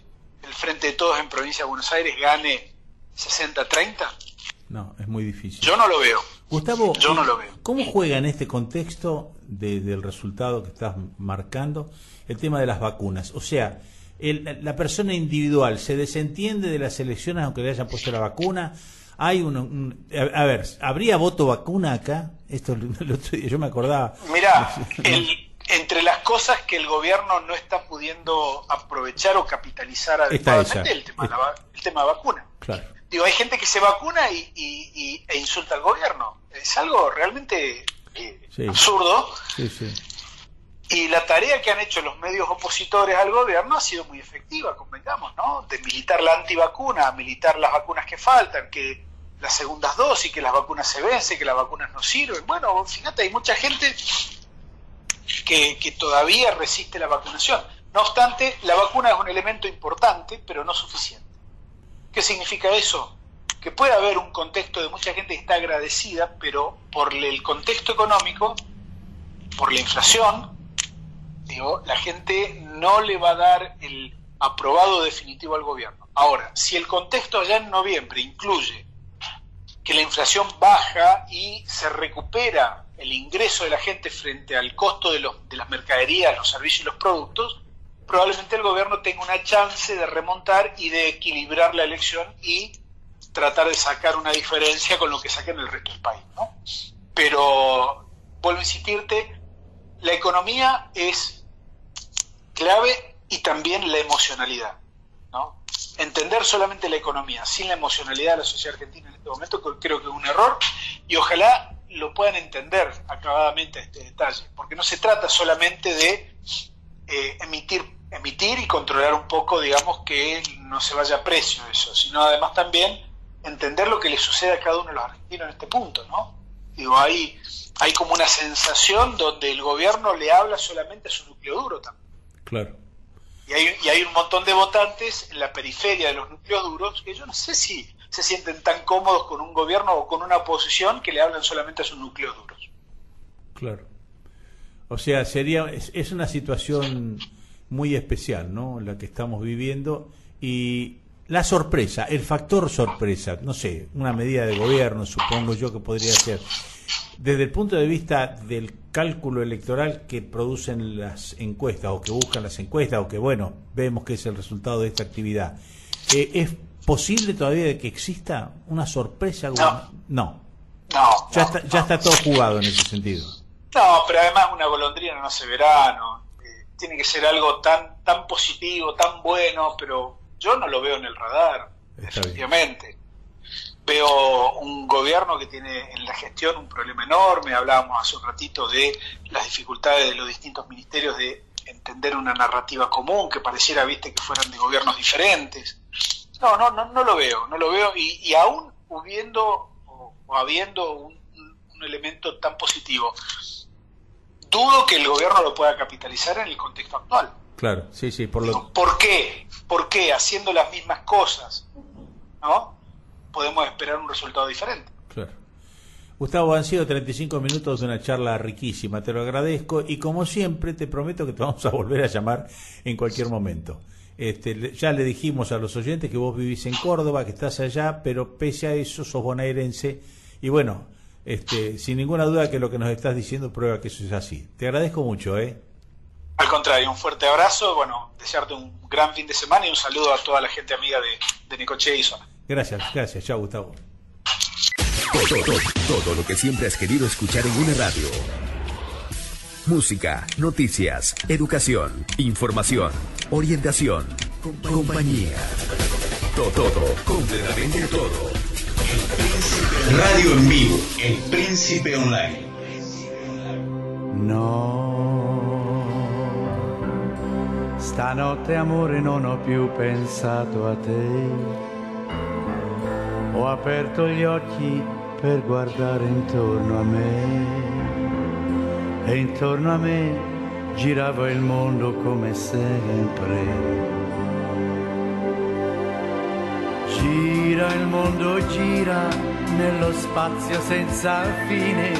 [SPEAKER 5] el Frente de Todos en provincia de Buenos Aires gane 60-30?
[SPEAKER 4] No, es muy difícil.
[SPEAKER 5] Yo no lo veo.
[SPEAKER 4] Gustavo,
[SPEAKER 5] Yo no lo veo.
[SPEAKER 4] ¿Cómo juega en este contexto del resultado que estás marcando el tema de las vacunas? O sea, la persona individual se desentiende de las elecciones aunque le hayan puesto la vacuna. Hay a ver, ¿habría voto vacuna acá? Esto el otro día yo me acordaba.
[SPEAKER 5] Mirá, entre las cosas que el gobierno no está pudiendo aprovechar o capitalizar adecuadamente, el tema de vacuna.
[SPEAKER 4] Claro.
[SPEAKER 5] Digo, hay gente que se vacuna e insulta al gobierno. Es algo realmente
[SPEAKER 4] Sí.
[SPEAKER 5] absurdo.
[SPEAKER 4] Sí, sí.
[SPEAKER 5] Y la tarea que han hecho los medios opositores al gobierno ha sido muy efectiva, convengamos, ¿no? De militar la antivacuna, militar las vacunas que faltan, que las segundas dosis, que las vacunas se vencen, que las vacunas no sirven. Bueno, fíjate, hay mucha gente que todavía resiste la vacunación. No obstante, la vacuna es un elemento importante, pero no suficiente. ¿Qué significa eso? Que puede haber un contexto de mucha gente que está agradecida, pero por el contexto económico, por la inflación, digo, la gente no le va a dar el aprobado definitivo al gobierno. Ahora, si el contexto allá en noviembre incluye que la inflación baja y se recupera el ingreso de la gente frente al costo de las mercaderías, los servicios y los productos, probablemente el gobierno tenga una chance de remontar y de equilibrar la elección y tratar de sacar una diferencia con lo que saque en el resto del país, ¿no? Pero, vuelvo a insistirte, la economía es clave y también la emocionalidad, ¿no? Entender solamente la economía sin la emocionalidad de la sociedad argentina en este momento creo que es un error, y ojalá lo puedan entender acabadamente este detalle, porque no se trata solamente de emitir y controlar un poco, digamos, que no se vaya a precio eso, sino además también entender lo que le sucede a cada uno de los argentinos en este punto, ¿no? Digo, hay como una sensación donde el gobierno le habla solamente a su núcleo duro también.
[SPEAKER 4] Claro.
[SPEAKER 5] Y hay un montón de votantes en la periferia de los núcleos duros que yo no sé si se sienten tan cómodos con un gobierno o con una oposición que le hablan solamente a sus núcleos duros.
[SPEAKER 4] Claro. O sea, es una situación muy especial, ¿no? La que estamos viviendo, y la sorpresa, el factor sorpresa, no sé, una medida de gobierno, supongo yo que podría ser, desde el punto de vista del cálculo electoral que producen las encuestas, o que buscan las encuestas, o que, bueno, vemos que es el resultado de esta actividad, ¿es posible todavía de que exista una sorpresa? No. Ya está todo jugado en ese sentido.
[SPEAKER 5] No, pero además una golondrina no hace verano. Tiene que ser algo tan positivo, tan bueno, pero yo no lo veo en el radar, efectivamente. Veo un gobierno que tiene en la gestión un problema enorme. Hablábamos hace un ratito de las dificultades de los distintos ministerios de entender una narrativa común, que pareciera, viste, que fueran de gobiernos diferentes. No lo veo, y aún habiendo un elemento tan positivo, dudo que el gobierno lo pueda capitalizar en el contexto actual.
[SPEAKER 4] Claro, sí,
[SPEAKER 5] ¿Por qué? Porque haciendo las mismas cosas, ¿no?, podemos esperar un resultado diferente.
[SPEAKER 4] Claro. Gustavo, han sido 35 minutos de una charla riquísima, te lo agradezco, y como siempre te prometo que te vamos a volver a llamar en cualquier momento. Ya le dijimos a los oyentes que vos vivís en Córdoba, que estás allá, pero pese a eso sos bonaerense, y bueno, sin ninguna duda que lo que nos estás diciendo prueba que eso es así. Te agradezco mucho,
[SPEAKER 5] Al contrario, un fuerte abrazo, bueno, desearte un gran fin de semana y un saludo a toda la gente amiga de Necochea y zona.
[SPEAKER 4] Gracias, chao, Gustavo.
[SPEAKER 1] Todo lo que siempre has querido escuchar en una radio. Música, noticias, educación, información, orientación, compañía. Todo, completamente todo.
[SPEAKER 2] Radio en vivo, El Príncipe Online.
[SPEAKER 6] No, stanotte amore non ho più pensato a te. Ho aperto gli occhi per guardare intorno a me, e intorno a me girava il mondo come sempre. Gira gira il mondo, gira nello spazio senza fine,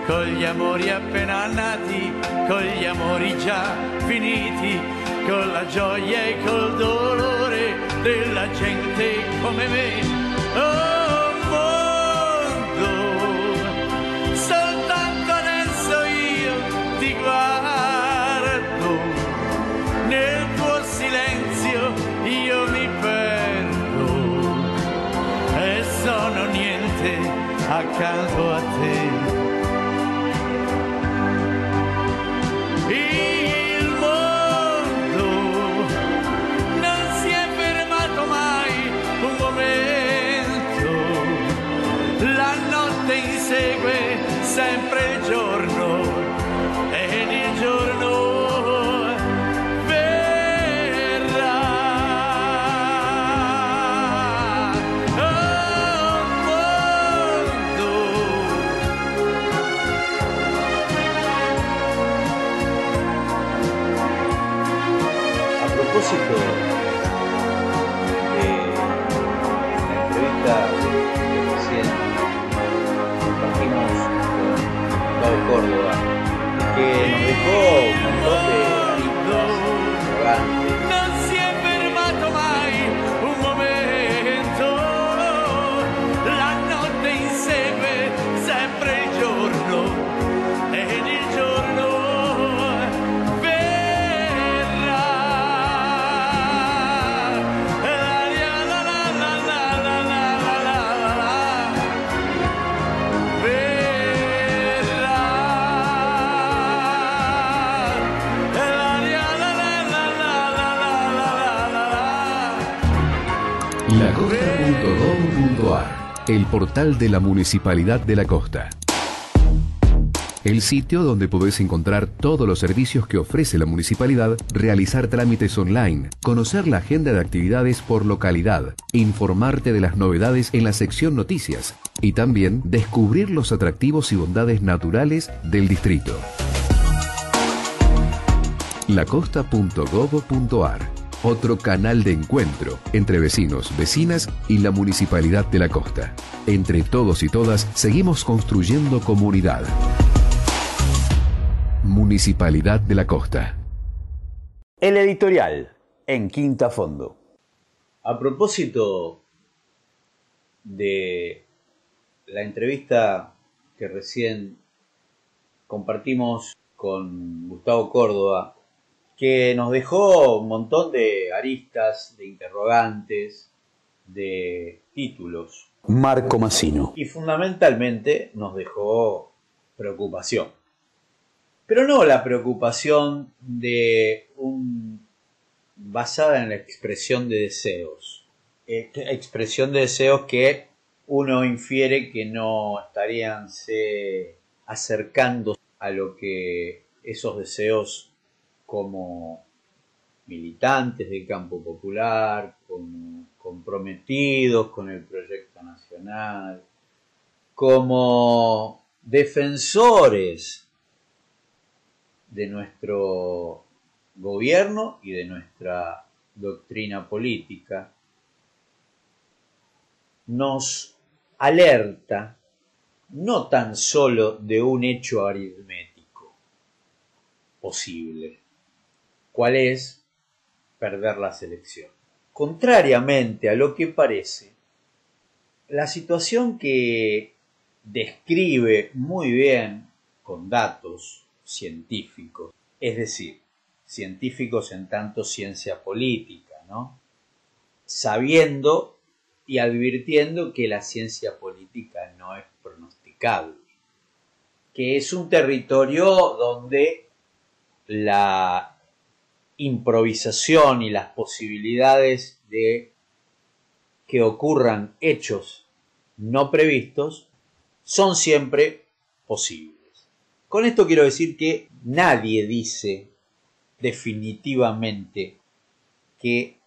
[SPEAKER 6] con gli amori appena nati, con gli amori già finiti, con la gioia e col dolore della gente come me. Oh mondo, soltanto adesso io ti guardo, nel tuo silenzio io mi perdo e sono niente accanto a te. Il mondo non si è fermato mai un momento, la notte insegue sempre il giorno ed il giorno verrà. Oh mondo,
[SPEAKER 7] A propósito de la entrevista que recién compartimos con Gustavo Córdoba, que nos dejó un montón de aristas interrogantes.
[SPEAKER 6] non si è fermato mai un momento, la notte insegue sempre il giorno ed il giorno verrà. La la la la la la la la la la. Verrà.
[SPEAKER 1] Lacosta.gov.ar, el portal de la Municipalidad de La Costa. El sitio donde podés encontrar todos los servicios que ofrece la municipalidad, realizar trámites online, conocer la agenda de actividades por localidad, informarte de las novedades en la sección noticias y también descubrir los atractivos y bondades naturales del distrito. Lacosta.gov.ar, otro canal de encuentro entre vecinos, vecinas y la Municipalidad de La Costa. Entre todos y todas seguimos construyendo comunidad. Municipalidad de La Costa.
[SPEAKER 8] El editorial en Quinta Fondo.
[SPEAKER 7] A propósito de la entrevista que recién compartimos con Gustavo Córdoba, que nos dejó un montón de aristas, de interrogantes, de títulos.
[SPEAKER 8] Marco Massino.
[SPEAKER 7] Y fundamentalmente nos dejó preocupación. Pero no la preocupación basada en la expresión de deseos. Expresión de deseos que uno infiere que no estarían acercando a lo que esos deseos como militantes del campo popular, como comprometidos con el proyecto nacional, como defensores de nuestro gobierno y de nuestra doctrina política, nos alerta no tan solo de un hecho aritmético posible, cuál es perder las elecciones. Contrariamente a lo que parece, la situación que describe muy bien con datos científicos, es decir, científicos en tanto ciencia política, ¿no? Sabiendo y advirtiendo que la ciencia política no es pronosticable, que es un territorio donde la improvisación y las posibilidades de que ocurran hechos no previstos son siempre posibles. Con esto quiero decir que nadie dice definitivamente que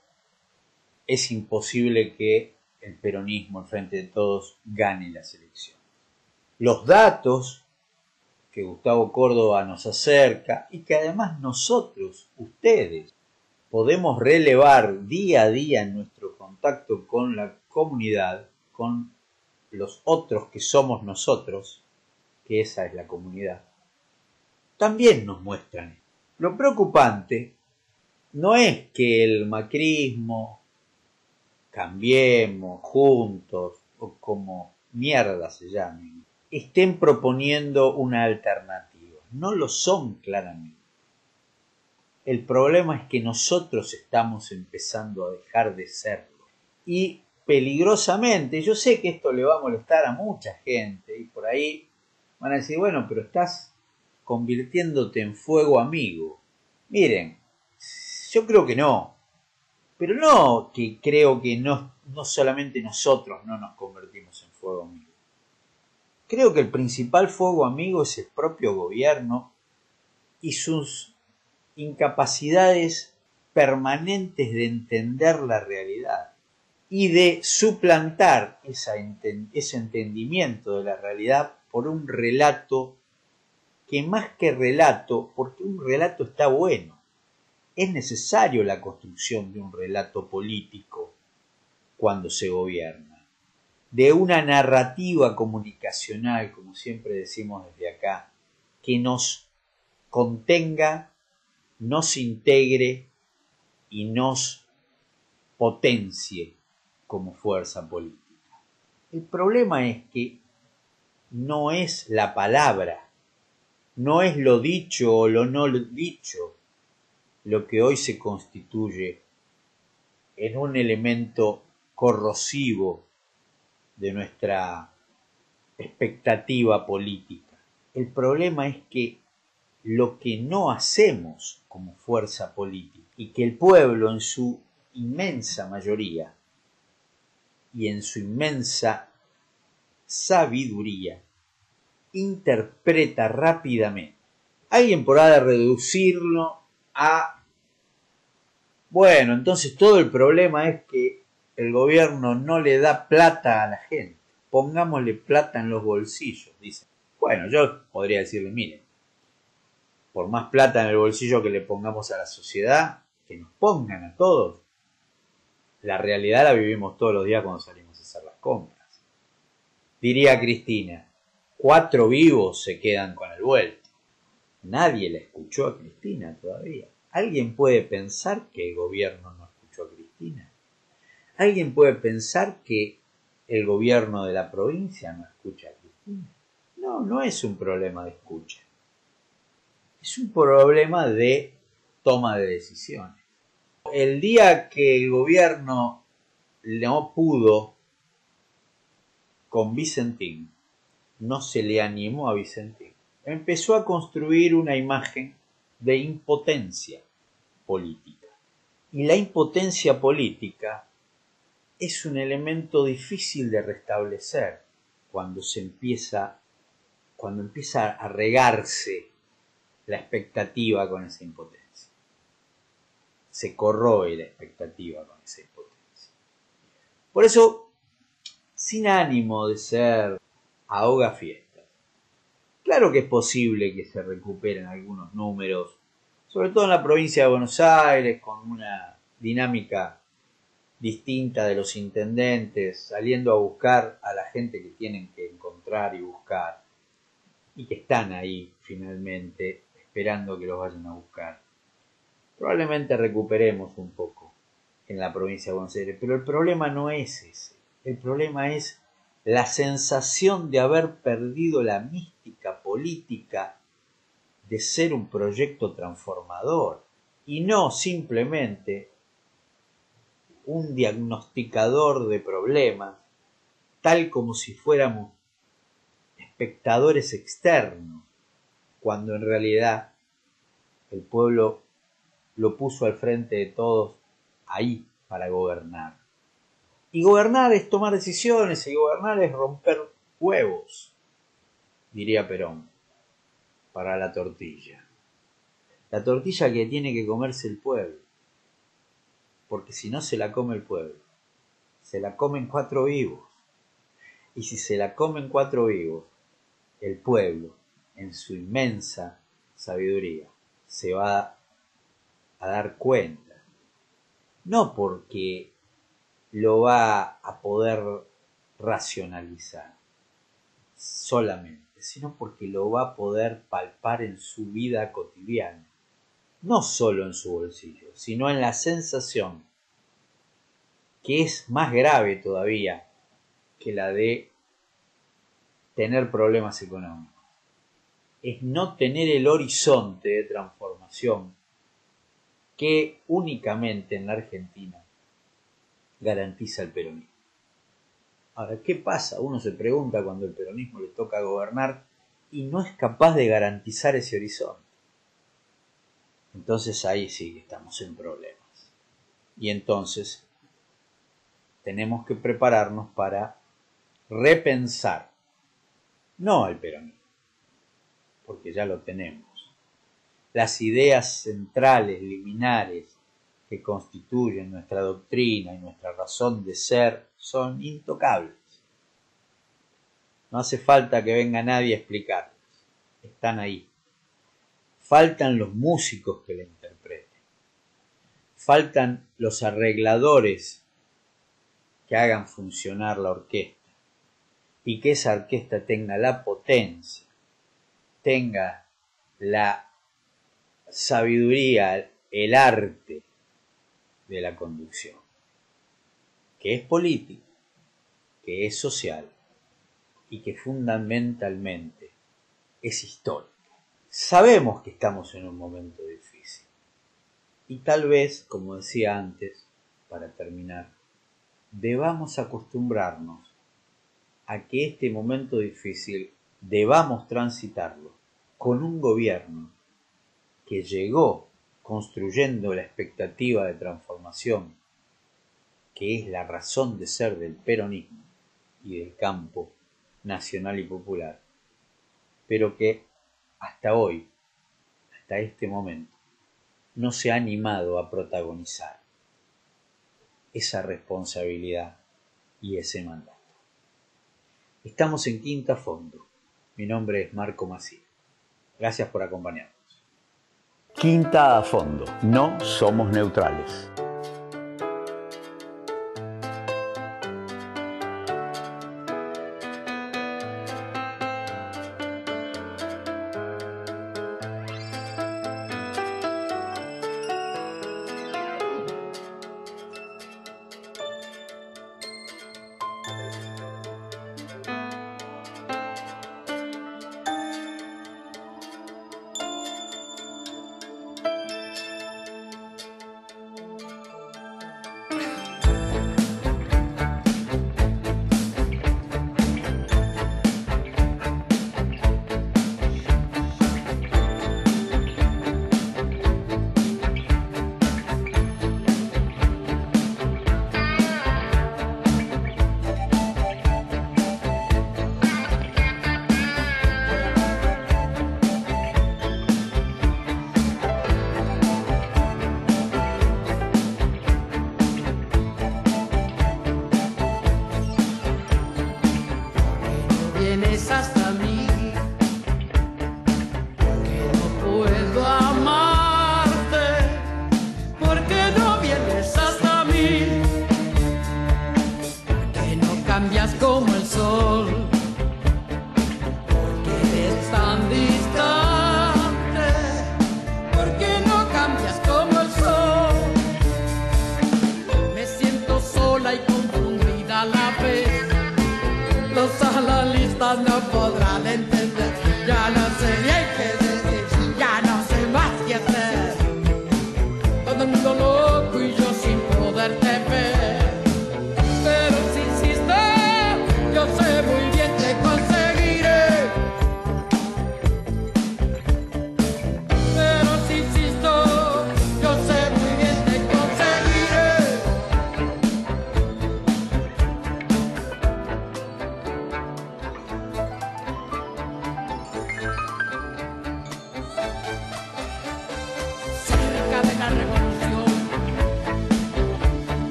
[SPEAKER 7] es imposible que el peronismo, el Frente de Todos, gane las elecciones. Los datos que Gustavo Córdoba nos acerca y que además nosotros, ustedes, podemos relevar día a día en nuestro contacto con la comunidad, con los otros que somos nosotros, que esa es la comunidad, también nos muestran. Lo preocupante no es que el macrismo, Cambiemos, Juntos, o como mierda se llamen, estén proponiendo una alternativa. No lo son claramente. El problema es que nosotros estamos empezando a dejar de serlo. Y peligrosamente, yo sé que esto le va a molestar a mucha gente, y por ahí van a decir, bueno, pero estás convirtiéndote en fuego amigo. Miren, yo creo que no. Pero no que creo que no solamente nosotros no nos convertimos en fuego amigo. Creo que el principal fuego amigo es el propio gobierno y sus incapacidades permanentes de entender la realidad y de suplantar ese entendimiento de la realidad por un relato que más que relato, porque un relato está bueno, es necesario la construcción de un relato político cuando se gobierna, de una narrativa comunicacional, como siempre decimos desde acá, que nos contenga, nos integre y nos potencie como fuerza política. El problema es que no es la palabra, no es lo dicho o lo no dicho lo que hoy se constituye en un elemento corrosivo de nuestra expectativa política. El problema es que lo que no hacemos como fuerza política y que el pueblo en su inmensa mayoría y en su inmensa sabiduría interpreta rápidamente. Alguien podrá reducirlo a, bueno, entonces todo el problema es que el gobierno no le da plata a la gente. Pongámosle plata en los bolsillos, dice. Bueno, yo podría decirle, miren, por más plata en el bolsillo que le pongamos a la sociedad, que nos pongan a todos, la realidad la vivimos todos los días cuando salimos a hacer las compras. Diría Cristina, 4 vivos se quedan con el vuelto. Nadie la escuchó a Cristina todavía. ¿Alguien puede pensar que el gobierno no escuchó a Cristina? ¿Alguien puede pensar que el gobierno de la provincia no escucha a Cristina? No, no es un problema de escucha. Es un problema de toma de decisiones. El día que el gobierno no pudo con Vicentín, no se le animó a Vicentín. Empezó a construir una imagen de impotencia política. Y la impotencia política es un elemento difícil de restablecer cuando empieza a regarse la expectativa con esa impotencia. Se corroe la expectativa con esa impotencia. Por eso, sin ánimo de ser ahoga fiestas, claro que es posible que se recuperen algunos números, sobre todo en la provincia de Buenos Aires, con una dinámica distinta de los intendentes, saliendo a buscar a la gente que tienen que encontrar y buscar, y que están ahí finalmente esperando que los vayan a buscar. Probablemente recuperemos un poco en la provincia de Buenos Aires, pero el problema no es ese. El problema es la sensación de haber perdido la mística política de ser un proyecto transformador y no simplemente un diagnosticador de problemas, tal como si fuéramos espectadores externos, cuando en realidad el pueblo lo puso al frente de todos ahí para gobernar. Y gobernar es tomar decisiones, y gobernar es romper huevos, diría Perón, para la tortilla. La tortilla que tiene que comerse el pueblo, porque si no se la come el pueblo, se la comen 4 vivos. Y si se la comen 4 vivos, el pueblo, en su inmensa sabiduría, se va a dar cuenta. No porque lo va a poder racionalizar solamente, sino porque lo va a poder palpar en su vida cotidiana, no solo en su bolsillo, sino en la sensación, que es más grave todavía que la de tener problemas económicos. Es no tener el horizonte de transformación que únicamente en la Argentina garantiza el peronismo. Ahora, ¿qué pasa? Uno se pregunta cuando el peronismo le toca gobernar y no es capaz de garantizar ese horizonte. Entonces ahí sí que estamos en problemas. Y entonces tenemos que prepararnos para repensar, no al peronismo, porque ya lo tenemos. Las ideas centrales, liminares, que constituyen nuestra doctrina y nuestra razón de ser son intocables. No hace falta que venga nadie a explicarlas. Están ahí. Faltan los músicos que la interpreten. Faltan los arregladores que hagan funcionar la orquesta. Y que esa orquesta tenga la potencia, tenga la sabiduría, el arte de la conducción, que es política, que es social y que fundamentalmente es histórica. Sabemos que estamos en un momento difícil y tal vez, como decía antes, para terminar, debamos acostumbrarnos a que este momento difícil debamos transitarlo con un gobierno que llegó construyendo la expectativa de transformación, que es la razón de ser del peronismo y del campo nacional y popular, pero que hasta hoy, hasta este momento, no se ha animado a protagonizar esa responsabilidad y ese mandato. Estamos en Quinta Fondo. Mi nombre es Marco Maciel. Gracias por acompañarnos.
[SPEAKER 8] Quinta a Fondo. No somos neutrales.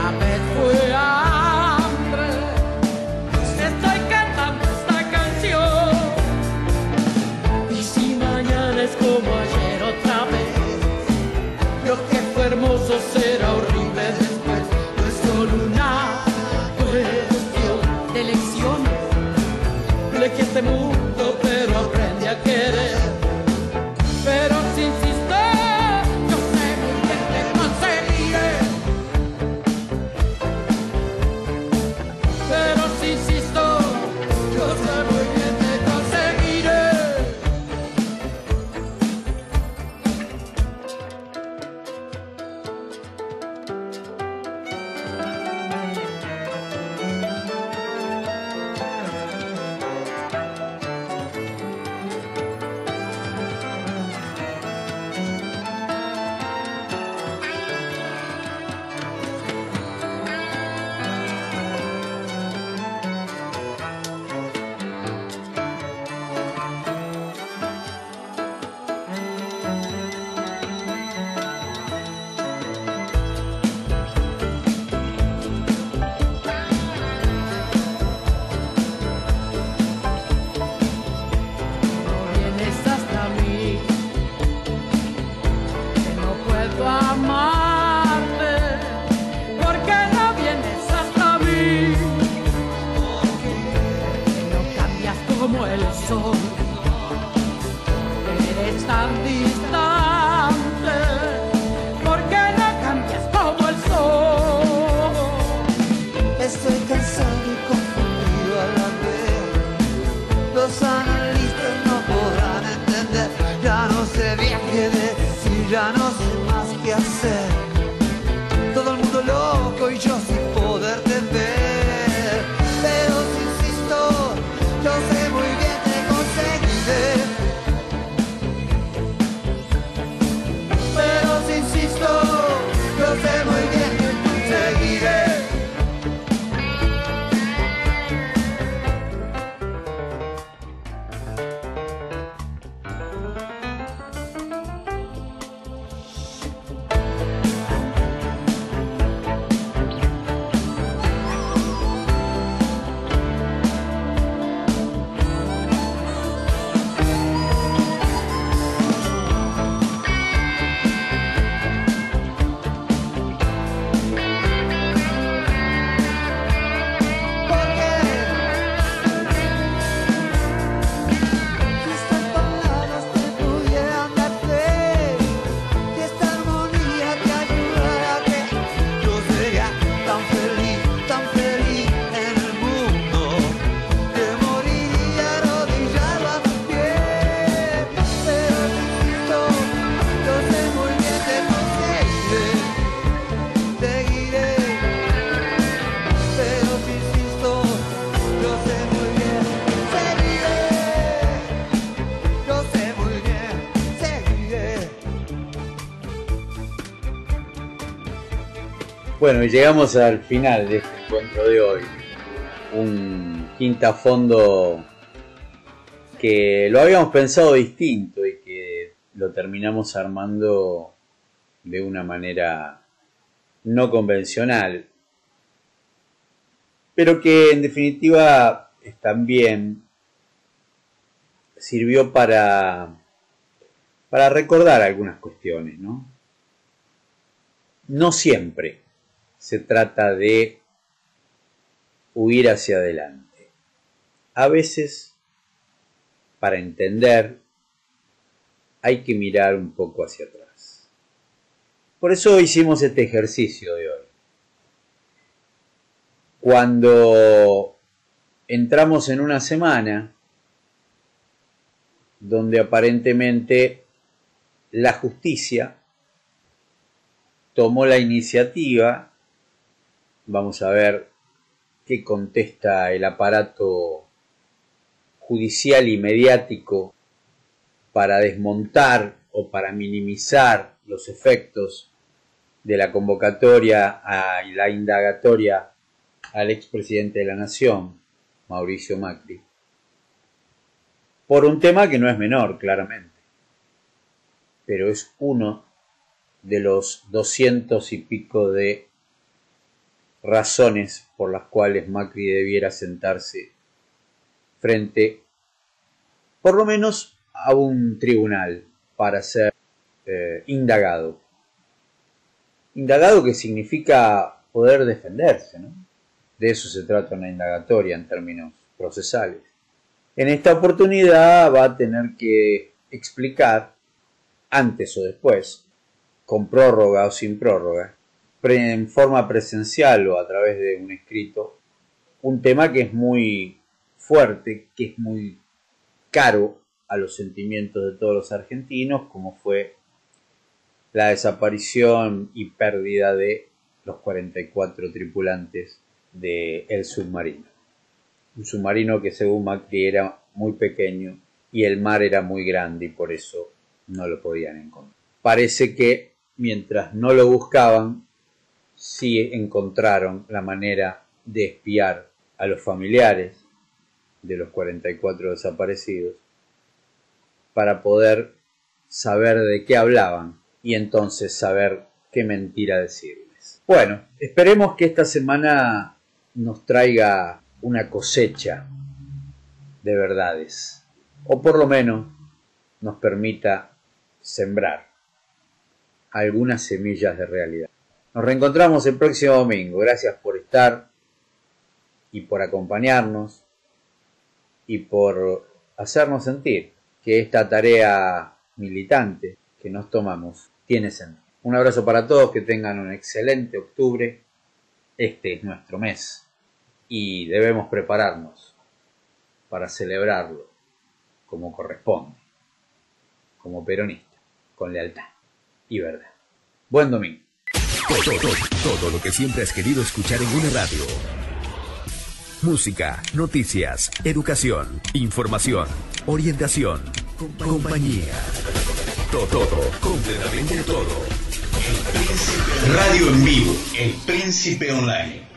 [SPEAKER 9] Una vez fue hambre. este mundo, pero aprende a querer. Pero si insisto, yo sé muy bien que conseguiré. Pero si insisto, yo sé muy bien que conseguiré. Vienes hasta mí, que no puedo amarte, porque no vienes hasta mí, porque no cambias como el sol, eres tan distante, porque no cambias como el sol.
[SPEAKER 10] Estoy cansado y confundido a la vez. Los analistas no podrán entender. Ya no sé bien qué decir, ya no sé más qué hacer. Todo el mundo loco y yo sin poderte ver. Pero si insisto, yo sé muy bien que conseguiré. Pero si insisto, yo sé muy bien que conseguiré.
[SPEAKER 7] Bueno, y llegamos al final de este encuentro de hoy. Un quinta fondo que lo habíamos pensado distinto y que lo terminamos armando de una manera no convencional, pero que en definitiva también sirvió para recordar algunas cuestiones, ¿no? No siempre se trata de huir hacia adelante. A veces, para entender, hay que mirar un poco hacia atrás. Por eso hicimos este ejercicio de hoy. Cuando entramos en una semana donde aparentemente la justicia tomó la iniciativa, vamos a ver qué contesta el aparato judicial y mediático para desmontar o para minimizar los efectos de la convocatoria y la indagatoria al expresidente de la Nación, Mauricio Macri, por un tema que no es menor, claramente, pero es uno de los 200 y pico de razones por las cuales Macri debiera sentarse frente, por lo menos, a un tribunal para ser indagado. Indagado, que significa poder defenderse, ¿no? De eso se trata una indagatoria en términos procesales. En esta oportunidad va a tener que explicar, antes o después, con prórroga o sin prórroga, en forma presencial o a través de un escrito, un tema que es muy fuerte, que es muy caro a los sentimientos de todos los argentinos, como fue la desaparición y pérdida de los 44 tripulantes de El Submarino. Un submarino que según Macri era muy pequeño y el mar era muy grande y por eso no lo podían encontrar. Parece que mientras no lo buscaban, sí encontraron la manera de espiar a los familiares de los 44 desaparecidos para poder saber de qué hablaban y entonces saber qué mentira decirles. Bueno, esperemos que esta semana nos traiga una cosecha de verdades, o por lo menos nos permita sembrar algunas semillas de realidad. Nos reencontramos el próximo domingo. Gracias por estar y por acompañarnos y por hacernos sentir que esta tarea militante que nos tomamos tiene sentido. Un abrazo para todos, que tengan un excelente octubre. Este es nuestro mes y debemos prepararnos para celebrarlo como corresponde, como peronista, con lealtad y verdad. Buen domingo.
[SPEAKER 1] Todo lo que siempre has querido escuchar en una radio. Música, noticias, educación, información, orientación, compañía. Todo, completamente todo.
[SPEAKER 2] Radio en vivo, El Príncipe Online.